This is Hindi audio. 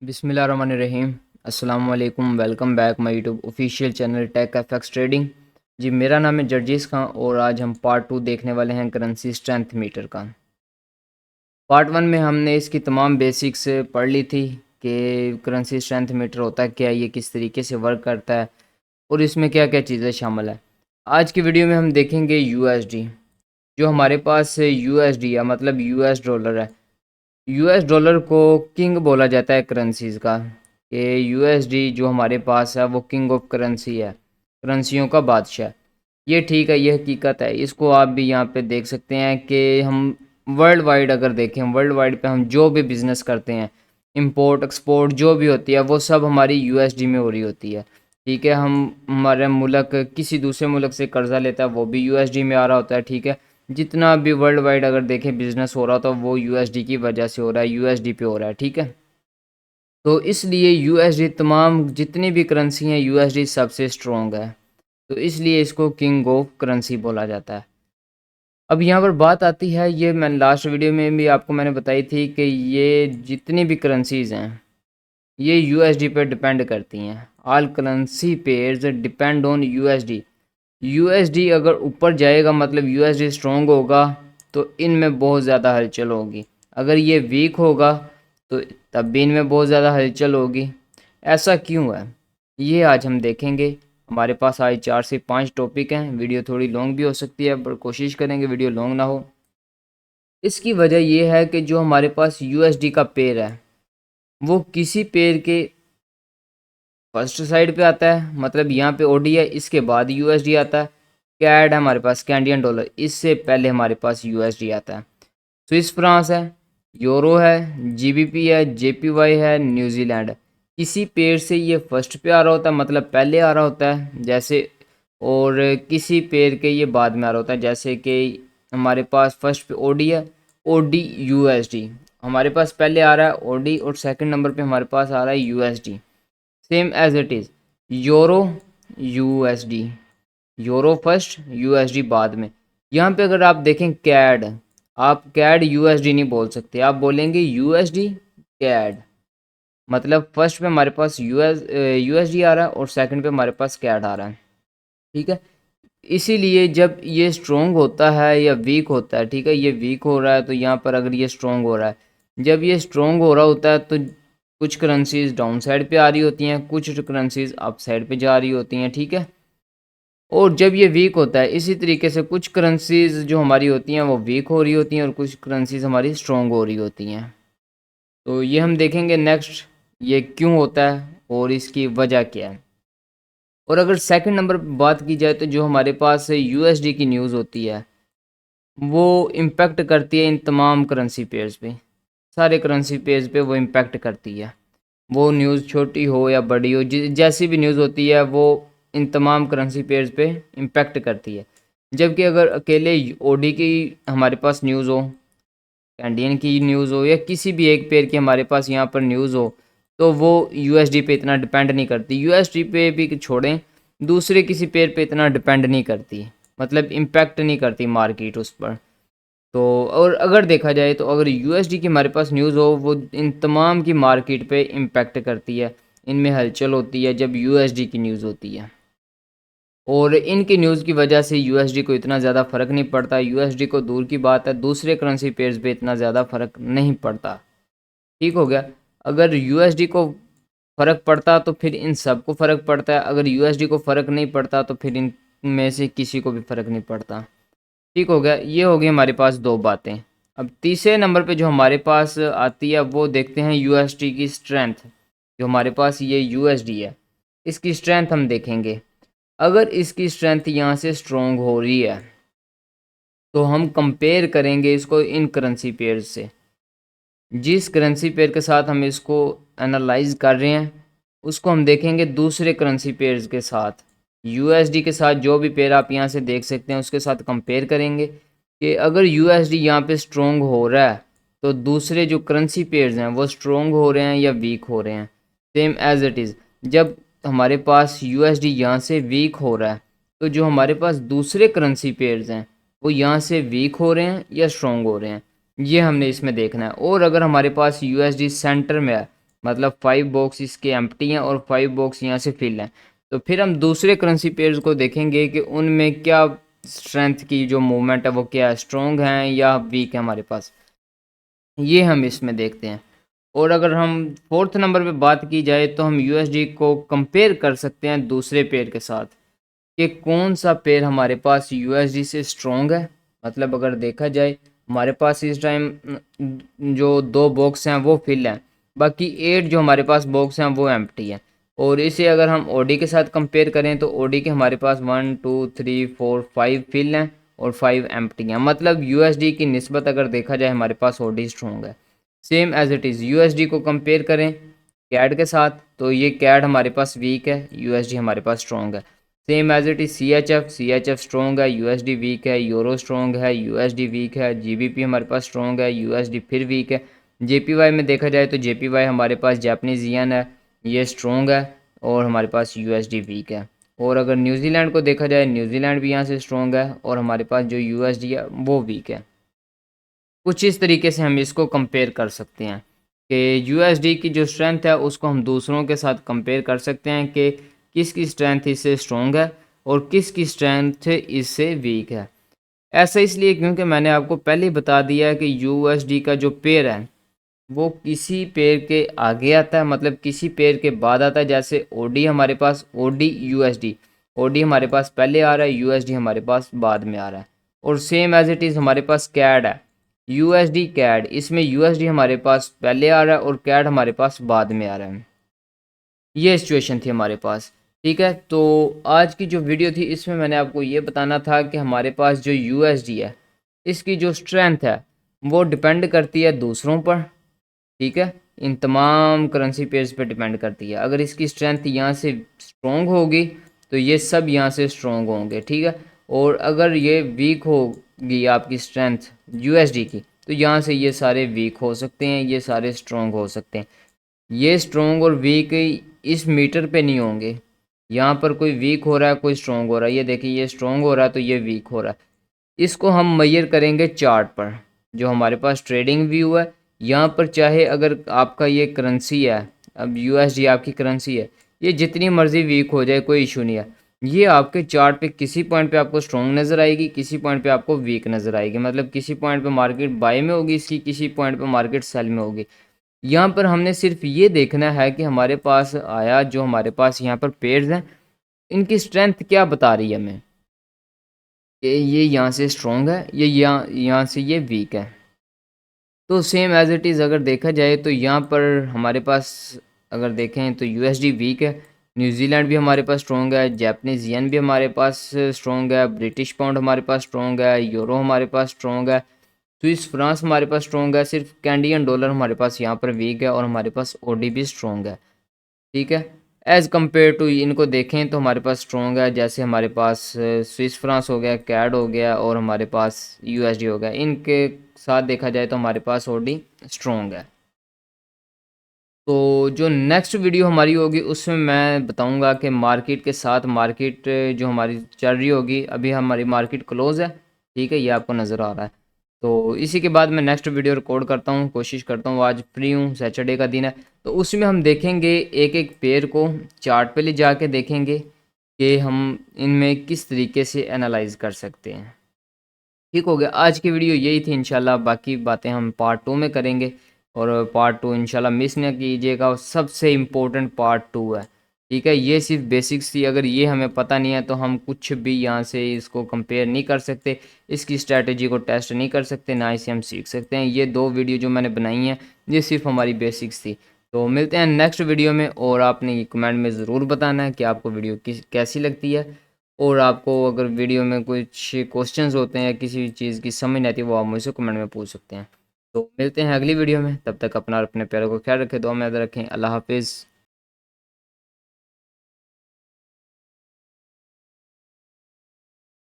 बिस्मिल्लाहिर्रहमानिर्रहीम। अस्सलाम वालेकुम। Welcome back my YouTube official channel Tech FX Trading. जी, मेरा नाम है जर्जीस खान और आज हम पार्ट 2 देखने वाले हैं करेंसी स्ट्रेंथ मीटर का। पार्ट 1 में हमने इसकी तमाम बेसिक्स पढ़ ली थी कि करेंसी स्ट्रेंथ मीटर होता क्या है, ये किस तरीके से वर्क करता है और इसमें क्या क्या चीज़ें शामिल है। आज की वीडियो में हम देखेंगे यूएसडी। जो हमारे पास यूएसडी है मतलब यूएस डॉलर है। यूएस डॉलर को किंग बोला जाता है करेंसीज का, कि यूएसडी जो हमारे पास है वो किंग ऑफ करेंसी है, करेंसियों का बादशाह। ये ठीक है, ये हकीकत है। इसको आप भी यहाँ पे देख सकते हैं कि हम वर्ल्ड वाइड अगर देखें, वर्ल्ड वाइड पे हम जो भी बिज़नेस करते हैं, इंपोर्ट एक्सपोर्ट जो भी होती है वो सब हमारी यूएसडी में हो रही होती है। ठीक है, हम हमारे मुल्क किसी दूसरे मुल्क से कर्जा लेता है वो भी यूएसडी में आ रहा होता है। ठीक है, जितना भी वर्ल्ड वाइड अगर देखें बिजनेस हो रहा तो वो यूएसडी की वजह से हो रहा है, यूएसडी पे हो रहा है। ठीक है, तो इसलिए यूएसडी तमाम जितनी भी करेंसी हैं यूएसडी सबसे स्ट्रॉन्ग है, तो इसलिए इसको किंग ऑफ करेंसी बोला जाता है। अब यहाँ पर बात आती है, ये मैं लास्ट वीडियो में भी आपको मैंने बताई थी कि ये जितनी भी करेंसीज हैं ये यूएसडी पर डिपेंड करती हैं। All currency pairs depend on USD. USD अगर ऊपर जाएगा मतलब यूएसडी स्ट्रॉन्ग होगा तो इनमें बहुत ज़्यादा हलचल होगी। अगर ये वीक होगा तो तब भी इनमें बहुत ज़्यादा हलचल होगी। ऐसा क्यों है ये आज हम देखेंगे। हमारे पास आज 4 से 5 टॉपिक हैं। वीडियो थोड़ी लॉन्ग भी हो सकती है पर कोशिश करेंगे वीडियो लॉन्ग ना हो। इसकी वजह यह है कि जो हमारे पास यूएसडी का पेयर है वो किसी पेयर के फर्स्ट साइड पे आता है, मतलब यहाँ पे ओडी है, इसके बाद यूएसडी आता है। कैड है हमारे पास, कैनेडियन डॉलर, इससे पहले हमारे पास यूएसडी आता है। स्विस फ्रांस है, यूरो है, जीबीपी है, जेपीवाई है, न्यूजीलैंड है। किसी पेयर से ये फर्स्ट पे आ रहा होता है मतलब पहले आ रहा होता है जैसे, और किसी पेयर के ये बाद में आ रहा होता है जैसे कि हमारे पास फर्स्ट पे ओडी है, ओडी यूएसडी हमारे पास पहले आ रहा है ओडी, और सेकंड नंबर पे हमारे पास आ रहा है USD. Same as it is euro USD, euro first USD बाद में। यहाँ पे अगर आप देखें कैड, आप कैड यूएसडी नहीं बोल सकते, आप बोलेंगे यूएसडी कैड। मतलब फर्स्ट पे हमारे पास यूएसडी आ रहा है और सेकंड पे हमारे पास कैड आ रहा है। ठीक है, इसीलिए जब ये स्ट्रोंग होता है या वीक होता है, ठीक है, ये वीक हो रहा है तो यहाँ पर अगर ये स्ट्रोंग हो रहा है, जब ये स्ट्रोंग हो रहा होता है तो कुछ करेंसीज डाउन साइड पे आ रही होती हैं, कुछ करेंसीज अप साइड पे जा रही होती हैं। ठीक है, और जब ये वीक होता है इसी तरीके से कुछ करेंसीज जो हमारी होती हैं वो वीक हो रही होती हैं और कुछ करेंसीज हमारी स्ट्रोंग हो रही होती हैं। तो ये हम देखेंगे नेक्स्ट, ये क्यों होता है और इसकी वजह क्या है। और अगर सेकंड नंबर पर बात की जाए तो जो हमारे पास यूएसडी की न्यूज़ होती है वो इम्पेक्ट करती है इन तमाम करेंसी पेयर्स पे, सारे करेंसी पेयर्स पे वो इम्पेक्ट करती है। वो न्यूज़ छोटी हो या बड़ी हो, जैसी भी न्यूज़ होती है वो इन तमाम करेंसी पेयर्स पे इम्पेक्ट करती है। जबकि अगर अकेले ओडी की हमारे पास न्यूज़ हो, कैनेडियन की न्यूज़ हो या किसी भी एक पेयर की हमारे पास यहाँ पर न्यूज़ हो तो वो यूएसडी पे इतना डिपेंड नहीं करती। यूएसडी पे भी छोड़ें, दूसरे किसी पेयर पे इतना डिपेंड नहीं करती, मतलब इम्पैक्ट नहीं करती मार्केट उस पर। तो और अगर देखा जाए तो अगर यूएसडी की हमारे पास न्यूज़ हो वो इन तमाम की मार्केट पे इम्पैक्ट करती है, इनमें हलचल होती है जब यूएसडी की न्यूज़ होती है। और इनकी न्यूज़ की वजह से यूएसडी को इतना ज़्यादा फ़र्क नहीं पड़ता, यूएसडी को दूर की बात है दूसरे करेंसी पेयर्स पे इतना ज़्यादा फ़र्क नहीं पड़ता। ठीक हो गया, अगर यूएसडी को फ़र्क पड़ता तो फिर इन सब को फ़र्क पड़ता है, अगर यूएसडी को फ़र्क नहीं पड़ता तो फिर इन में से किसी को भी फ़र्क नहीं पड़ता। ठीक हो गया, ये हो गई हमारे पास दो बातें। अब तीसरे नंबर पे जो हमारे पास आती है वो देखते हैं यूएसडी की स्ट्रेंथ। जो हमारे पास ये यूएसडी है इसकी स्ट्रेंथ हम देखेंगे। अगर इसकी स्ट्रेंथ यहाँ से स्ट्रॉन्ग हो रही है तो हम कंपेयर करेंगे इसको इन करेंसी पेयर से। जिस करेंसी पेयर के साथ हम इसको एनालाइज कर रहे हैं उसको हम देखेंगे दूसरे करेंसी पेयर्स के साथ। यूएसडी के साथ जो भी पेयर आप यहाँ से देख सकते हैं उसके साथ कंपेयर करेंगे कि अगर यूएसडी यहाँ पे स्ट्रॉन्ग हो रहा है तो दूसरे जो करेंसी पेयर्स हैं वो स्ट्रॉन्ग हो रहे हैं या वीक हो रहे हैं। सेम एज इट इज़, जब हमारे पास यूएसडी यहाँ से वीक हो रहा है तो जो हमारे पास दूसरे करेंसी पेयर्स हैं वो यहाँ से वीक हो रहे हैं या स्ट्रॉन्ग हो रहे हैं, ये हमने इसमें देखना है। और अगर हमारे पास यूएसडी सेंटर में है मतलब 5 बॉक्स इसके एम्प्टी हैं और 5 बॉक्स यहाँ से फिल हैं। तो फिर हम दूसरे करेंसी पेयर्स को देखेंगे कि उनमें क्या स्ट्रेंथ की जो मूवमेंट है वो क्या है, स्ट्रॉन्ग हैं या वीक है हमारे पास, ये हम इसमें देखते हैं। और अगर हम फोर्थ नंबर पे बात की जाए तो हम यूएसडी को कंपेयर कर सकते हैं दूसरे पेयर के साथ कि कौन सा पेयर हमारे पास यूएसडी से स्ट्रॉन्ग है। मतलब अगर देखा जाए हमारे पास इस टाइम जो 2 बॉक्स हैं वो फिल हैं, बाकी 8 जो हमारे पास बॉक्स हैं वो एम्प्टी हैं। और इसे अगर हम ओडी के साथ कंपेयर करें तो ओडी के हमारे पास 1 2 3 4 5 फिल हैं और 5 एम्प्टी हैं। मतलब यूएसडी की निस्बत अगर देखा जाए हमारे पास ओडी स्ट्रॉन्ग है। Same as it is USD को कंपेयर करें कैड के साथ तो ये कैड हमारे पास वीक है, यूएसडी हमारे पास स्ट्रॉन्ग है। Same as it is C H F strong है, यूएसडी वीक है, यूरो स्ट्रॉन्ग है, यूएसडी वीक है, जीबीपी हमारे पास स्ट्रॉन्ग है, यूएसडी फिर वीक है। जेपीवाई में देखा जाए तो जेपीवाई हमारे पास जापानीज येन है, ये स्ट्रॉन्ग है और हमारे पास यूएसडी वीक है। और अगर न्यूजीलैंड को देखा जाए न्यूजीलैंड भी यहाँ से स्ट्रॉन्ग है और हमारे पास जो यूएसडी है वो वीक है। कुछ इस तरीके से हम इसको कंपेयर कर सकते हैं कि यूएसडी की जो स्ट्रेंथ है उसको हम दूसरों के साथ कंपेयर कर सकते हैं कि किसकी स्ट्रेंथ इससे स्ट्रॉन्ग है और किसकी स्ट्रेंथ इससे वीक है। ऐसा इसलिए क्योंकि मैंने आपको पहले ही बता दिया है कि यूएसडी का जो पेयर है वो किसी पेयर के आगे आता है, मतलब किसी पेयर के बाद आता है। जैसे ओडी हमारे पास ओडी यूएसडी, ओडी हमारे पास पहले आ रहा है, यूएसडी हमारे पास बाद में आ रहा है। और सेम एज इट इज़ हमारे पास कैड है, यूएसडी कैड, इसमें यूएसडी हमारे पास पहले आ रहा है और कैड हमारे पास बाद में आ रहा है। ये सिचुएशन थी हमारे पास। ठीक है, तो आज की जो वीडियो थी इसमें मैंने आपको ये बताना था कि हमारे पास जो यूएसडी है इसकी जो स्ट्रेंथ है वो डिपेंड करती है दूसरों पर। ठीक है, इन तमाम करेंसी पेयर्स पे डिपेंड करती है। अगर इसकी स्ट्रेंथ यहाँ से स्ट्रॉन्ग होगी तो ये सब यहाँ से स्ट्रॉन्ग होंगे। ठीक है, और अगर ये वीक होगी आपकी स्ट्रेंथ यूएसडी की तो यहाँ से ये सारे वीक हो सकते हैं, ये सारे स्ट्रॉन्ग हो सकते हैं। ये स्ट्रॉन्ग और वीक इस मीटर पे नहीं होंगे, यहाँ पर कोई वीक हो रहा है कोई स्ट्रॉन्ग हो रहा है। ये देखिए ये स्ट्रॉन्ग हो रहा है तो ये वीक हो रहा है। इसको हम मेजर करेंगे चार्ट पर, जो हमारे पास ट्रेडिंग व्यू है। यहाँ पर चाहे अगर आपका ये करेंसी है, अब यूएसडी आपकी करेंसी है, ये जितनी मर्जी वीक हो जाए कोई इशू नहीं है। ये आपके चार्ट पे किसी पॉइंट पे आपको स्ट्रॉन्ग नज़र आएगी, किसी पॉइंट पे आपको वीक नज़र आएगी। मतलब किसी पॉइंट पे मार्केट बाय में होगी इसकी, किसी पॉइंट पे मार्केट सेल में होगी। यहाँ पर हमने सिर्फ ये देखना है कि हमारे पास आया जो हमारे पास यहाँ पर पेयर्स हैं इनकी स्ट्रेंथ क्या बता रही है हमें कि ये यहाँ से स्ट्रॉन्ग है, ये यहाँ से ये वीक है। तो सेम एज इट इज़ अगर देखा जाए तो यहाँ पर हमारे पास अगर देखें तो यूएसडी वीक है, न्यूजीलैंड भी हमारे पास स्ट्रॉन्ग है, जापानीज येन भी हमारे पास स्ट्रॉन्ग है, ब्रिटिश पाउंड हमारे पास स्ट्रॉन्ग है, यूरो हमारे पास स्ट्रॉन्ग है, स्विस फ्रांस हमारे पास स्ट्रॉन्ग है। सिर्फ कैनेडियन डॉलर हमारे पास यहाँ पर वीक है और हमारे पास ओडी भी स्ट्रॉन्ग है। ठीक है, एज़ कम्पेयर टू इनको देखें तो हमारे पास स्ट्रॉन्ग है, जैसे हमारे पास स्विस फ्रांस हो गया, कैड हो गया और हमारे पास यूएसडी हो गया। इनके साथ देखा जाए तो हमारे पास ओडी स्ट्रॉन्ग है। तो जो नेक्स्ट वीडियो हमारी होगी उसमें मैं बताऊंगा कि मार्केट के साथ मार्केट जो हमारी चल रही होगी, अभी हमारी मार्केट क्लोज़ है। ठीक है, ये आपको नज़र आ रहा है। तो इसी के बाद मैं नेक्स्ट वीडियो रिकॉर्ड करता हूँ, कोशिश करता हूँ, आज फ्री हूँ, सैटरडे का दिन है। तो उसमें हम देखेंगे एक एक पेयर को चार्ट पे ले जाके देखेंगे कि हम इनमें किस तरीके से एनालाइज कर सकते हैं। ठीक हो गया, आज की वीडियो यही थी। इंशाल्लाह बाकी बातें हम पार्ट 2 में करेंगे और पार्ट 2 इंशाल्लाह मिस ना कीजिएगा। सबसे इम्पोर्टेंट पार्ट 2 है। ठीक है, ये सिर्फ बेसिक्स थी, अगर ये हमें पता नहीं है तो हम कुछ भी यहाँ से इसको कंपेयर नहीं कर सकते, इसकी स्ट्रैटेजी को टेस्ट नहीं कर सकते, ना इसे हम सीख सकते हैं। ये 2 वीडियो जो मैंने बनाई हैं ये सिर्फ हमारी बेसिक्स थी। तो मिलते हैं नेक्स्ट वीडियो में और आपने कमेंट में ज़रूर बताना है कि आपको वीडियो कैसी लगती है। और आपको अगर वीडियो में कुछ क्वेश्चंस होते हैं या किसी चीज़ की समझ नहीं आती वो आप मुझसे कमेंट में पूछ सकते हैं। तो मिलते हैं अगली वीडियो में, तब तक अपना और अपने प्यारों को ख्याल रखें, दुआ में याद रखें। अल्लाह हाफिज़।